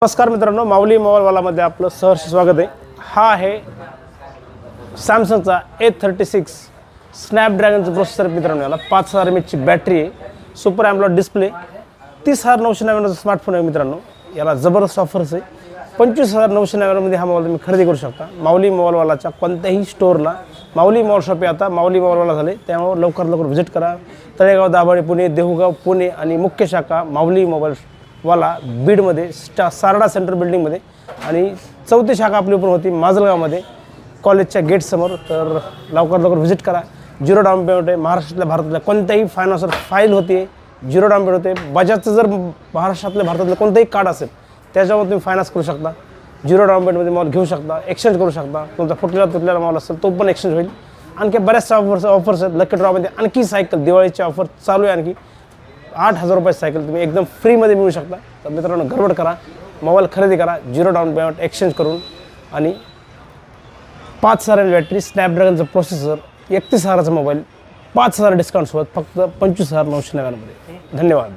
नमस्कार मित्रांनो, माऊली मोबाईलवालामध्ये आपलं सहर्ष स्वागत आहे। हा आहे सॅमसंगचा A36 स्नॅपड्रॅगनचा प्रोसेसर मित्रांनो। याला 5000 mAhची बॅटरी आहे, सुपर एमोलेड डिस्प्ले, 30,999चा स्मार्टफोन आहे मित्रांनो। याला जबरदस्त ऑफर्स आहे। 25,999 मध्ये हा मोबाईल तुम्ही खरेदी करू शकता। माऊली मोबाईलवालाच्या कोणत्याही स्टोअरला, माऊली मोबाईल शॉप आता माऊली मोबाईलवाला झाले, त्यामुळे लवकर व्हिजिट करा। तळेगाव, दाभाडे पुणे, देहूगाव पुणे आणि मुख्य शाखा माऊली मोबाईल वाला बीडमध्ये सारडा सेंटर बिल्डिंगमध्ये, आणि चौथी शाखा आपली ओपन होती माजलगावमध्ये कॉलेजच्या गेटसमोर। तर लवकर व्हिजिट करा। 0 डाऊन पेमेंट आहे। महाराष्ट्रातल्या भारतातल्या कोणत्याही फायनान्सर फाईल होती 0 डाऊन पेमेंट होते। बजाजचं जर महाराष्ट्रातल्या भारतातलं कोणतंही कार्ड असेल त्याच्यावर तुम्ही फायनान्स करू शकता। 0 डाऊन पेमेंटमध्ये मोबाईल घेऊ शकता, एक्सचेंज करू शकता। तुमचा फुटलेला तुटलेला मोबाईल असेल तो पण एक्सचेंज होईल। आणखी बऱ्याचशा ऑफर्स आहेत। लकी ड्रॉमध्ये आणखी सायकल, दिवाळीची ऑफर चालू आहे। आणखी 8,000 रुपये सायकल तुम्ही एकदम फ्रीमध्ये मिळू शकता। तर मित्रांनो, गडबड करा, मोबाईल खरेदी करा 0 डाऊन पेमेंट एक्सचेंज करून, आणि 5000 बॅटरी, स्नॅपड्रॅगनचं प्रोसेसर, 31,000चा मोबाईल, 5,000 डिस्काउंटसोबत फक्त 25,999 मध्ये। धन्यवाद।